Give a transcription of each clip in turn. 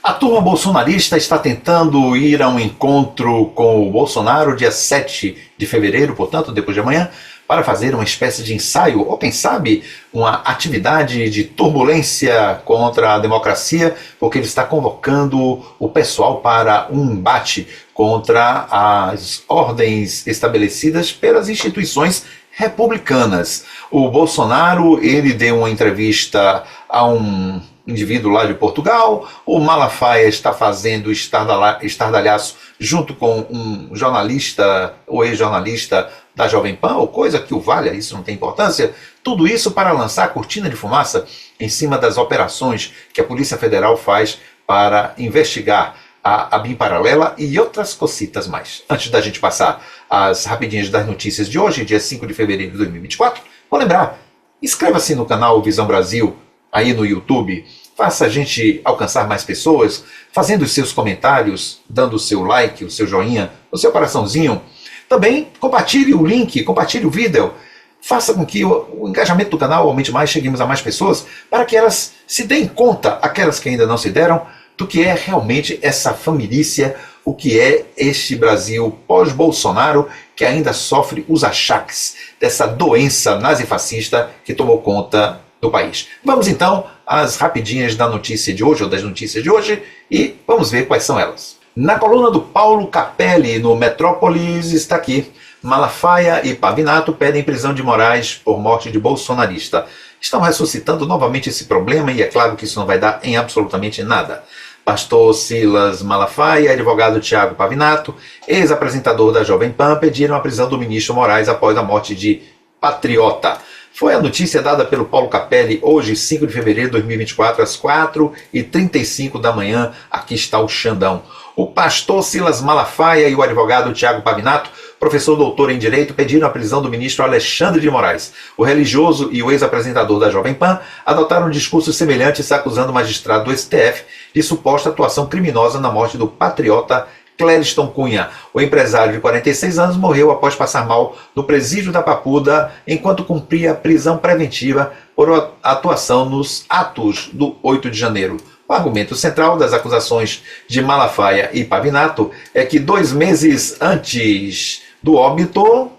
A turma bolsonarista está tentando ir a um encontro com o Bolsonaro dia 7 de fevereiro, portanto, depois de amanhã, para fazer uma espécie de ensaio, ou quem sabe, uma atividade de turbulência contra a democracia, porque ele está convocando o pessoal para um embate contra as ordens estabelecidas pelas instituições republicanas. O Bolsonaro, ele deu uma entrevista a um indivíduo lá de Portugal, o Malafaia está fazendo estardalhaço junto com um jornalista, ou ex-jornalista da Jovem Pan, ou coisa que o valha, isso não tem importância, tudo isso para lançar a cortina de fumaça em cima das operações que a Polícia Federal faz para investigar a BIM paralela e outras cocitas mais. Antes da gente passar as rapidinhas das notícias de hoje, dia 5 de fevereiro de 2024, vou lembrar, inscreva-se no canal Visão Brasil, aí no YouTube, faça a gente alcançar mais pessoas, fazendo os seus comentários, dando o seu like, o seu joinha, o seu coraçãozinho. Também compartilhe o link, compartilhe o vídeo, faça com que o engajamento do canal aumente mais, cheguemos a mais pessoas, para que elas se deem conta, aquelas que ainda não se deram, do que é realmente essa família, o que é este Brasil pós-Bolsonaro, que ainda sofre os achaques dessa doença nazifascista que tomou conta do país. Vamos então às rapidinhas da notícia de hoje, ou das notícias de hoje, e vamos ver quais são elas. Na coluna do Paulo Capelli, no Metrópolis, está aqui: Malafaia e Pavinato pedem prisão de Moraes por morte de bolsonarista. Estão ressuscitando novamente esse problema e é claro que isso não vai dar em absolutamente nada. Pastor Silas Malafaia e advogado Tiago Pavinato, ex-apresentador da Jovem Pan, pediram a prisão do ministro Moraes após a morte de Patriota. Foi a notícia dada pelo Paulo Capelli hoje, 5 de fevereiro de 2024, às 4h35 da manhã. Aqui está o Xandão. O pastor Silas Malafaia e o advogado Tiago Pavinato, professor doutor em Direito, pediram a prisão do ministro Alexandre de Moraes. O religioso e o ex-apresentador da Jovem Pan adotaram discursos semelhantes, acusando o magistrado do STF de suposta atuação criminosa na morte do patriota Clériston Cunha. O empresário de 46 anos morreu após passar mal no presídio da Papuda enquanto cumpria prisão preventiva por atuação nos atos do 8 de janeiro. O argumento central das acusações de Malafaia e Pavinato é que 2 meses antes do óbito,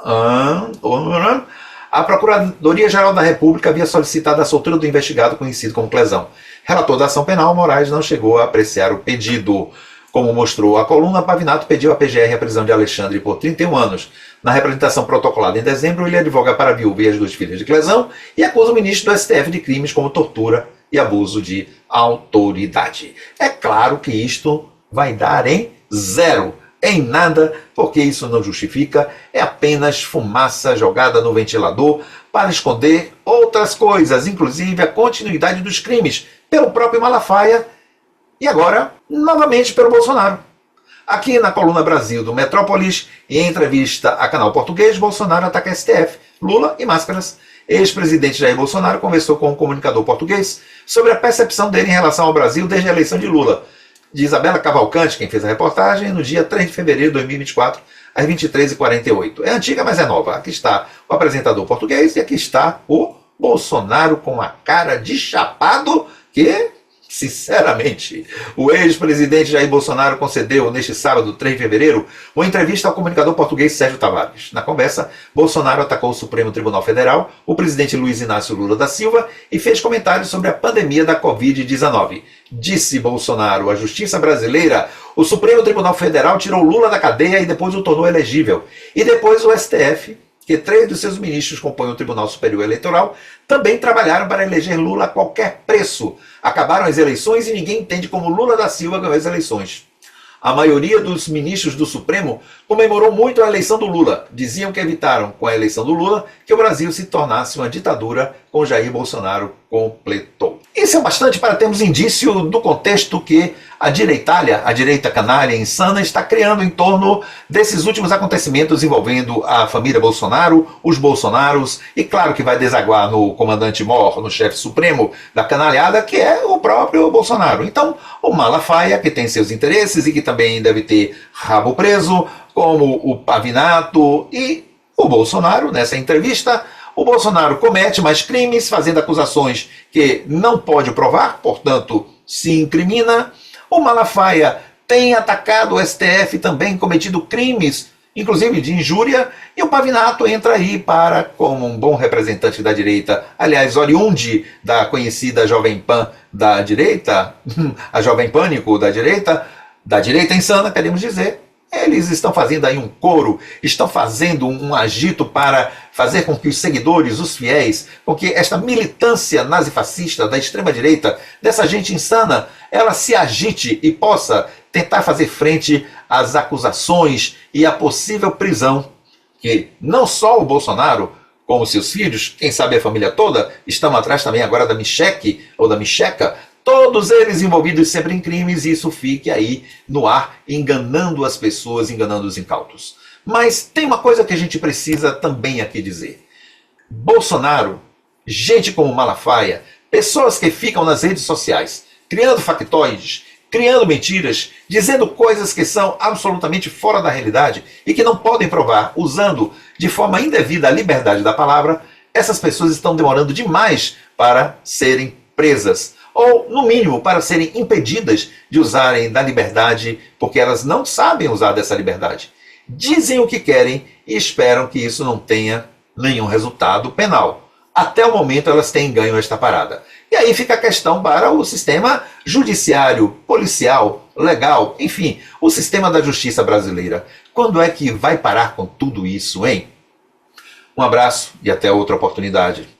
a Procuradoria-Geral da República havia solicitado a soltura do investigado conhecido como Clesão. Relator da ação penal, Moraes não chegou a apreciar o pedido. Como mostrou a coluna, Pavinato pediu à PGR a prisão de Alexandre por 31 anos. Na representação protocolada em dezembro, ele advoga para a viúva e as 2 filhas de Clesão e acusa o ministro do STF de crimes como tortura e abuso de autoridade. É claro que isto vai dar em zero, em nada, porque isso não justifica, é apenas fumaça jogada no ventilador para esconder outras coisas, inclusive a continuidade dos crimes pelo próprio Malafaia e agora, novamente, pelo Bolsonaro. Aqui na coluna Brasil do Metrópolis, em entrevista a canal português, Bolsonaro ataca STF, Lula e máscaras. Ex-presidente Jair Bolsonaro conversou com um comunicador português sobre a percepção dele em relação ao Brasil desde a eleição de Lula. De Isabela Cavalcante, quem fez a reportagem, no dia 3 de fevereiro de 2024, às 23h48. É antiga, mas é nova. Aqui está o apresentador português e aqui está o Bolsonaro com a cara de chapado que... Sinceramente, o ex-presidente Jair Bolsonaro concedeu, neste sábado, 3 de fevereiro, uma entrevista ao comunicador português Sérgio Tavares. Na conversa, Bolsonaro atacou o Supremo Tribunal Federal, o presidente Luiz Inácio Lula da Silva e fez comentários sobre a pandemia da Covid-19. Disse Bolsonaro: a justiça brasileira, o Supremo Tribunal Federal tirou Lula da cadeia e depois o tornou elegível. E depois o STF, que 3 dos seus ministros compõem o Tribunal Superior Eleitoral, também trabalharam para eleger Lula a qualquer preço. Acabaram as eleições e ninguém entende como Lula da Silva ganhou as eleições. A maioria dos ministros do Supremo comemorou muito a eleição do Lula. Diziam que evitaram, com a eleição do Lula, que o Brasil se tornasse uma ditadura, com Jair Bolsonaro completou. Isso é bastante para termos indício do contexto que a direitalha, a direita canária insana, está criando em torno desses últimos acontecimentos envolvendo a família Bolsonaro, os Bolsonaros, e claro que vai desaguar no comandante Mor, no chefe supremo da canalhada, que é o próprio Bolsonaro. Então, o Malafaia, que tem seus interesses e que também deve ter rabo preso, como o Pavinato e o Bolsonaro, nessa entrevista, O Bolsonaro comete mais crimes, fazendo acusações que não pode provar, portanto, se incrimina. O Malafaia tem atacado o STF, também cometido crimes, inclusive de injúria, e o Pavinato entra aí como um bom representante da direita, aliás, oriunde da conhecida Jovem Pan da direita, a Jovem Pânico da direita insana, queremos dizer. Eles estão fazendo aí um coro, estão fazendo um agito para fazer com que os seguidores, os fiéis, com que esta militância nazifascista da extrema-direita, dessa gente insana, ela se agite e possa tentar fazer frente às acusações e à possível prisão, que não só o Bolsonaro, como seus filhos, quem sabe a família toda, estão atrás também agora da Michelle ou da Micheca, todos eles envolvidos sempre em crimes, e isso fique aí no ar, enganando as pessoas, enganando os incautos. Mas tem uma coisa que a gente precisa também aqui dizer. Bolsonaro, gente como Malafaia, pessoas que ficam nas redes sociais, criando factoides, criando mentiras, dizendo coisas que são absolutamente fora da realidade e que não podem provar, usando de forma indevida a liberdade da palavra, essas pessoas estão demorando demais para serem presas, ou, no mínimo, para serem impedidas de usarem da liberdade, porque elas não sabem usar dessa liberdade. Dizem o que querem e esperam que isso não tenha nenhum resultado penal. Até o momento elas têm ganho esta parada. E aí fica a questão para o sistema judiciário, policial, legal, enfim, o sistema da justiça brasileira. Quando é que vai parar com tudo isso, hein? Um abraço e até outra oportunidade.